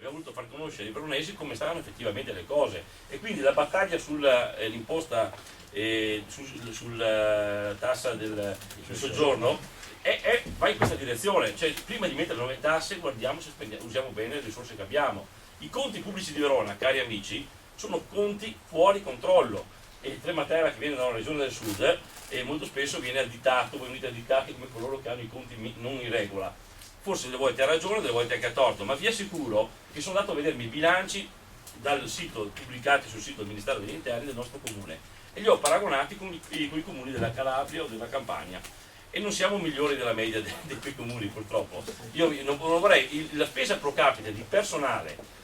abbiamo voluto far conoscere ai veronesi come stavano effettivamente le cose, e quindi la battaglia sull'imposta sulla tassa sul soggiorno va in questa direzione, cioè prima di mettere nuove tasse guardiamo se usiamo bene le risorse che abbiamo. I conti pubblici di Verona, cari amici, sono conti fuori controllo, e il Trematera che viene da una regione del sud e molto spesso viene additato, voi venite additati come coloro che hanno i conti non in regola. Forse delle volte ha ragione, delle volte anche ha torto, ma vi assicuro che sono andato a vedermi i bilanci dal sito, pubblicati sul sito del Ministero degli Interni del nostro comune, e li ho paragonati con i comuni della Calabria o della Campania, e non siamo migliori della media dei quei comuni, purtroppo. Io non vorrei, la spesa pro capite di personale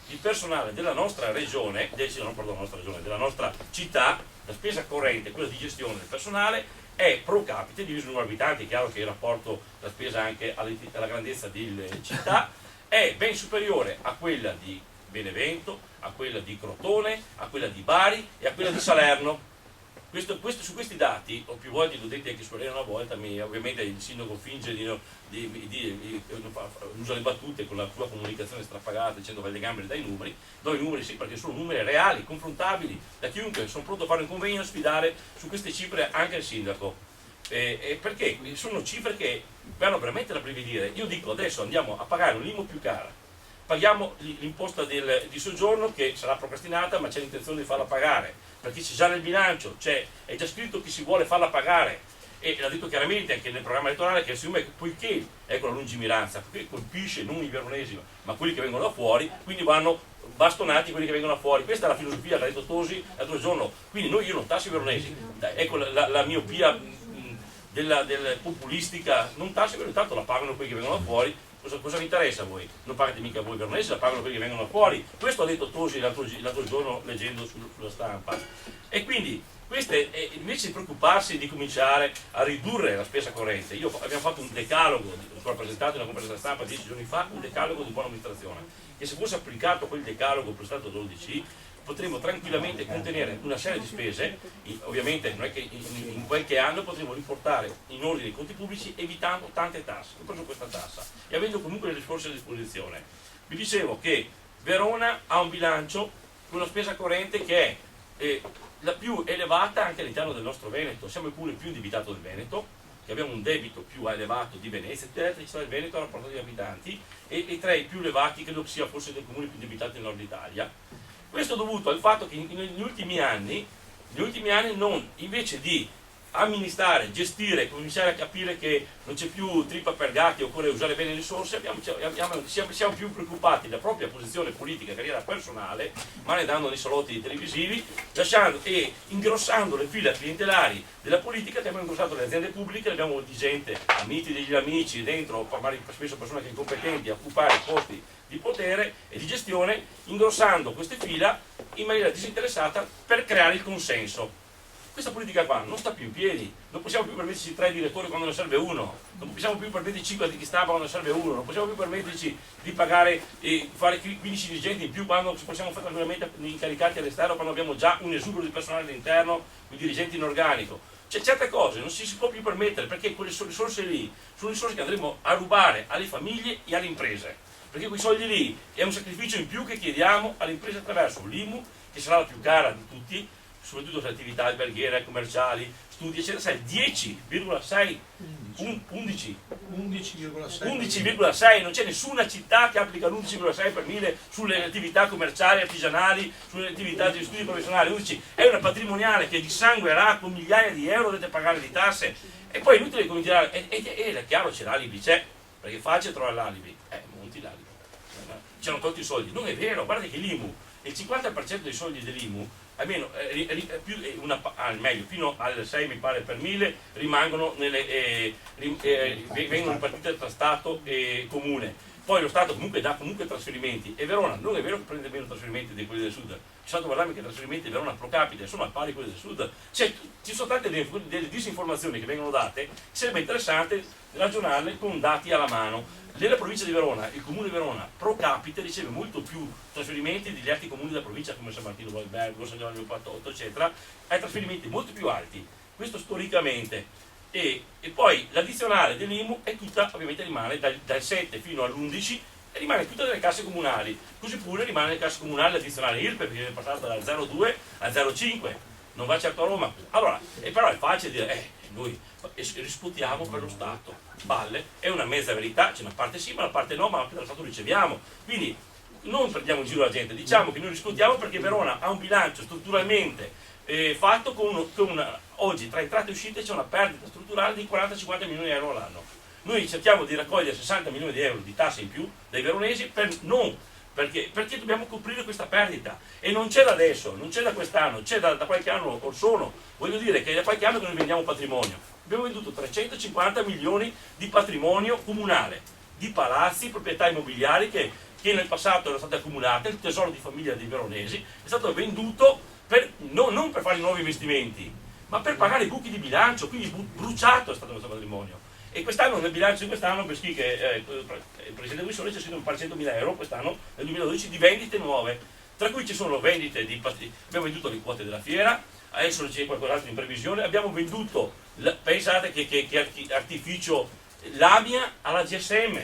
della nostra regione, della nostra città, la spesa corrente, quella di gestione del personale, è pro capite diviso il numero di abitanti. È chiaro che il rapporto la spesa anche alla grandezza delle città è ben superiore a quella di Benevento, a quella di Crotone, a quella di Bari e a quella di Salerno. Su questi dati, ho più volte l'ho detto anche su Arena una volta, ovviamente il sindaco finge usa le battute con la sua comunicazione strapagata dicendo che va le gambe dai numeri, do i numeri sì perché sono numeri reali, confrontabili da chiunque, sono pronto a fare un convegno a sfidare su queste cifre anche il sindaco, perché sono cifre che vanno veramente da prevedere. Io dico adesso andiamo a pagare un'IMU più cara, paghiamo l'imposta di soggiorno che sarà procrastinata, ma c'è l'intenzione di farla pagare perché c'è già nel bilancio, è già scritto che si vuole farla pagare, e l'ha detto chiaramente anche nel programma elettorale che poiché ecco la lungimiranza, perché colpisce non i veronesi ma quelli che vengono da fuori, quindi vanno bastonati quelli che vengono da fuori. Questa è la filosofia, l'ha detto Tosi l'altro giorno, quindi io non tasso i veronesi, ecco la miopia del populistica, non tasso i veronesi, tanto la pagano quelli che vengono da fuori. Cosa vi interessa a voi? Non pagate mica voi veronesi, la pagano quelli che vengono fuori. Questo ha detto Tosi l'altro giorno leggendo sulla stampa. E quindi invece di preoccuparsi di cominciare a ridurre la spesa corrente, abbiamo fatto un decalogo, l'ho presentato in una conferenza stampa 10 giorni fa, un decalogo di buona amministrazione, che se fosse applicato quel decalogo prestato 12 potremmo tranquillamente contenere una serie di spese. Ovviamente non è che in qualche anno potremo riportare in ordine i conti pubblici evitando tante tasse. Ho preso questa tassa e avendo comunque le risorse a disposizione. Vi dicevo che Verona ha un bilancio con una spesa corrente che è la più elevata anche all'interno del nostro Veneto. Siamo il comune più indebitato del Veneto, che abbiamo un debito più elevato di Venezia, la città del Veneto a rapporto degli abitanti, e tra i più elevati credo sia forse dei comuni più indebitati del nord Italia. Questo è dovuto al fatto che negli ultimi anni invece di amministrare, gestire, cominciare a capire che non c'è più trippa per gatti, occorre usare bene le risorse, siamo più preoccupati della propria posizione politica, carriera personale, maneggiando nei salotti televisivi, lasciando e ingrossando le file clientelari della politica, che abbiamo ingrossato le aziende pubbliche, abbiamo di gente, amici degli amici, dentro, spesso persone che incompetenti a occupare posti di potere e di gestione, ingrossando queste fila in maniera disinteressata per creare il consenso. Questa politica qua non sta più in piedi, non possiamo più permetterci 3 direttori quando ne serve uno, non possiamo più permetterci 5 di stampa quando ne serve uno, non possiamo più permetterci di pagare e fare 15 dirigenti in più quando ci possiamo fare tranquillamente incaricati all'esterno, quando abbiamo già un esubero di personale all'interno, con dirigenti in organico. Certe cose non si può più permettere, perché quelle risorse lì sono risorse che andremo a rubare alle famiglie e alle imprese, perché quei soldi lì è un sacrificio in più che chiediamo alle imprese attraverso l'IMU, che sarà la più cara di tutti, soprattutto per attività alberghiere, commerciali, studi, eccetera, sai, 10,6, 11,6, non c'è nessuna città che applica l'11,6 per mille sulle attività commerciali, artigianali, sulle attività di studi professionali. 11 è una patrimoniale che di sangue e racco migliaia di euro dovete pagare di tasse, e poi è inutile cominciare, è chiaro, c'è l'alibi, perché è facile trovare l'alibi, monti l'alibi, c'erano tolti i soldi, non è vero, guardate che l'IMU, il 50% dei soldi dell'IMU, almeno meglio, fino al 6 mi pare per 1000 rimangono vengono ripartite tra Stato e Comune. Poi lo Stato comunque dà trasferimenti, e Verona non è vero che prende meno trasferimenti di quelli del Sud, c'è stato guardarmi che i trasferimenti di Verona pro capite sono al pari di quelli del Sud. Ci sono tante delle disinformazioni che vengono date, sarebbe interessante ragionarle con dati alla mano. Nella provincia di Verona, il comune di Verona pro capite riceve molto più trasferimenti degli altri comuni della provincia come San Martino Valbergo, San Giovanni Leopardotto, eccetera, ha trasferimenti molto più alti, questo storicamente. E poi l'addizionale dell'IMU è tutta, ovviamente rimane dal 7 fino all'11 e rimane tutte nelle casse comunali, così pure rimane nelle casse comunali l'addizionale IRPEF che viene passata dal 0,2 al 0,5, non va certo a Roma. Allora, però è facile dire, noi riscuotiamo per lo Stato, balle, è una mezza verità, c'è una parte sì ma una parte no, ma anche dallo Stato riceviamo, quindi non prendiamo in giro la gente, diciamo che noi riscuotiamo perché Verona ha un bilancio strutturalmente fatto con oggi tra entrate e uscite c'è una perdita strutturale di 40-50 milioni di euro all'anno. Noi cerchiamo di raccogliere 60 milioni di euro di tasse in più dai veronesi perché dobbiamo coprire questa perdita, e non c'è da adesso, non c'è da quest'anno, c'è da qualche anno or sono. Voglio dire che è da qualche anno che noi vendiamo patrimonio, abbiamo venduto 350 milioni di patrimonio comunale, di palazzi, proprietà immobiliari che nel passato erano state accumulate, il tesoro di famiglia dei veronesi è stato venduto non per fare nuovi investimenti, ma per pagare i buchi di bilancio, quindi bruciato è stato il nostro patrimonio. E quest'anno, nel bilancio di quest'anno, per chi che il Presidente Guissoli c'è scritto un par 100.000 euro quest'anno, nel 2012, di vendite nuove, tra cui ci sono vendite abbiamo venduto le quote della fiera, adesso c'è qualcos'altro in previsione, abbiamo venduto, pensate che artificio, l'Amia alla GSM.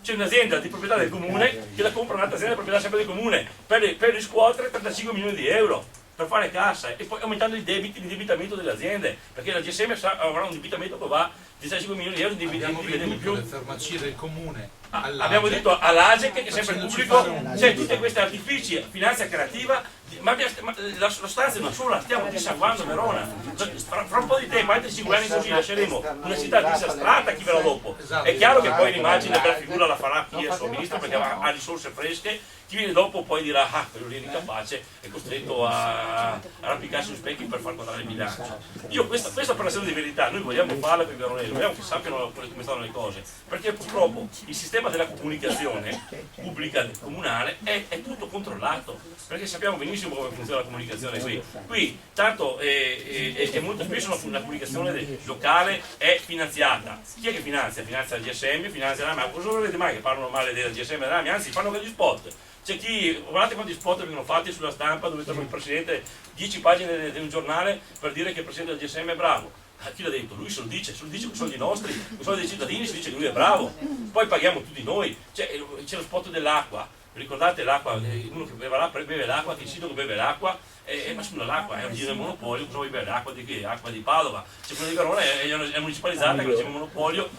C'è un'azienda di proprietà del comune che la compra un'altra azienda di proprietà sempre del comune per riscuotere 35 milioni di euro per fare cassa, e poi aumentando l'indebitamento delle aziende, perché la GSM avrà un indebitamento che va di 35 milioni di euro di abbiamo più. Le farmacie del comune abbiamo detto all'AGEC che è sempre pubblico, c'è tutti questi artifici, finanza creativa, ma la sostanza è una sola, stiamo dissanguando Verona. Fra un po' di tempo, altri 5 anni così, lasceremo una città disastrata. Chi verrà dopo? È chiaro che poi l'immagine della figura la farà chi è suo ministro perché ha risorse fresche. Chi viene dopo poi dirà, quello lì è incapace, è costretto a arrampicarsi sui specchi per far quadrare il bilancio. Io questa operazione di verità noi vogliamo farla per i veronesi, vogliamo che sappiano come stanno le cose, perché purtroppo il sistema della comunicazione pubblica comunale è tutto controllato, perché sappiamo benissimo come funziona la comunicazione qui. Qui tanto è molto spesso la comunicazione locale è finanziata. Chi è che finanzia? Finanzia la GSM, finanzia la MAM. Cosa vedete mai che parlano male della GSM e della MAM? Anzi, fanno anche gli spot. C'è chi, guardate quanti spot vengono fatti sulla stampa dove trovo il presidente 10 pagine di un giornale per dire che il presidente del GSM è bravo. Chi l'ha detto? Lui se lo dice con soldi nostri, con soldi dei cittadini, si dice che lui è bravo. Poi paghiamo tutti noi. C'è lo spot dell'acqua. Ricordate l'acqua? Uno che beve l'acqua, che il sito che beve l'acqua, ma scusa, l'acqua è un giro del monopolio, cosa vuoi bere? L'acqua di che? Acqua di Padova. C'è quella di Verona, è municipalizzata, che c'è un monopolio,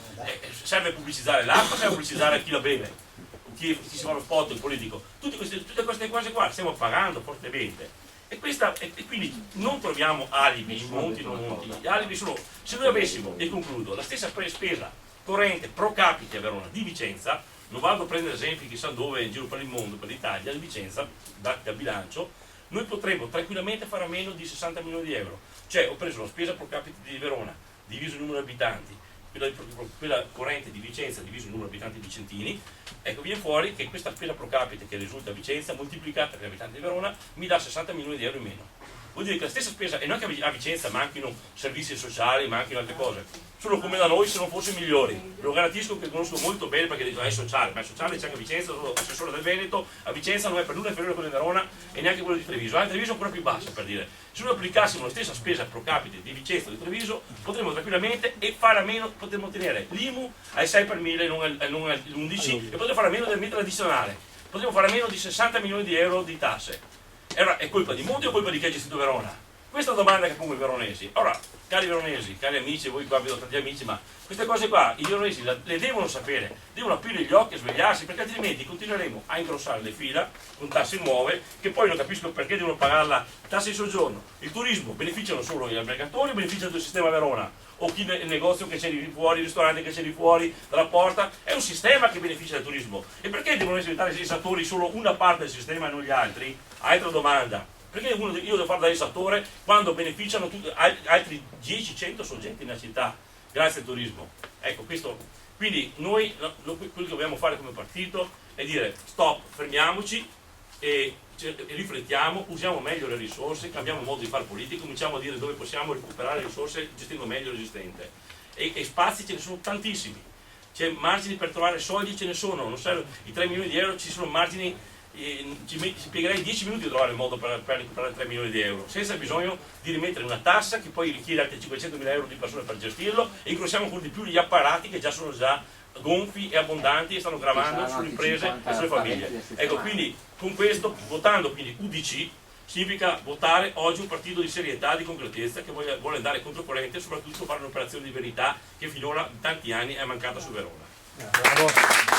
serve a pubblicizzare l'acqua, serve a pubblicizzare chi la beve. Chi si fa lo spot, il politico, tutte queste cose qua stiamo pagando fortemente, e quindi non troviamo alibi, monti non monti. Gli alibi sono, se noi avessimo, e concludo, la stessa spesa corrente pro capite a Verona di Vicenza, non vado a prendere esempi chissà dove in giro per il mondo, per l'Italia, di Vicenza, dati a bilancio, noi potremmo tranquillamente fare a meno di 60 milioni di euro. Cioè ho preso la spesa pro capite di Verona, diviso il numero di abitanti, quella corrente di Vicenza diviso il numero di abitanti vicentini, ecco, viene fuori che questa spesa pro capite che risulta a Vicenza moltiplicata per gli abitanti di Verona mi dà 60 milioni di euro in meno. Vuol dire che la stessa spesa, e non che a Vicenza manchino servizi sociali, manchino altre cose, sono come da noi se non fossero migliori. Lo garantisco, che conosco molto bene perché dico è sociale, ma è sociale c'è anche a Vicenza, sono assessore del Veneto, a Vicenza non è per nulla inferiore a quello di Verona e neanche quello di Treviso, anche Treviso è ancora più basso, per dire. Se noi applicassimo la stessa spesa pro capite di Vicenza o di Treviso, potremmo tranquillamente fare a meno, potremmo ottenere l'IMU al 6 per 1000 e non all'11, e potremmo fare a meno del metro addizionale, potremmo fare a meno di 60 milioni di euro di tasse. È colpa di Monti o colpa di chi ha gestito Verona? Questa è la domanda che pongo ai veronesi. Ora, cari veronesi, cari amici, voi qua vedo tanti amici, ma queste cose qua i veronesi le devono sapere, devono aprire gli occhi e svegliarsi, perché altrimenti continueremo a ingrossare le fila con tasse nuove, che poi non capisco perché devono pagarla, tasse di soggiorno. Il turismo beneficiano solo gli albergatori, beneficiano del sistema Verona, o chi il negozio che c'è di fuori, il ristorante che c'è di fuori dalla porta, è un sistema che beneficia del turismo. E perché devono diventare sensatori solo una parte del sistema e non gli altri? Altra domanda. Perché io devo fare da risatore quando beneficiano altri 10-100 soggetti nella città grazie al turismo? Ecco, questo. Quindi noi quello che dobbiamo fare come partito è dire stop, fermiamoci e riflettiamo, usiamo meglio le risorse, cambiamo modo di fare politica, cominciamo a dire dove possiamo recuperare le risorse gestendo meglio l'esistente. E spazi ce ne sono tantissimi, c'è margini per trovare soldi, ce ne sono, non serve, i 3 milioni di euro ci sono margini. Ci spiegherei 10 minuti di trovare il modo per recuperare 3 milioni di euro senza bisogno di rimettere una tassa che poi richiede altri 500.000 euro di persone per gestirlo, e incrossiamo ancora di più gli apparati che già sono gonfi e abbondanti e stanno gravando sulle imprese e sulle famiglie. Ecco, quindi con questo, votando quindi UDC, significa votare oggi un partito di serietà, di concretezza, che vuole andare controcorrente e soprattutto fare un'operazione di verità che finora in tanti anni è mancata su Verona. Bravo.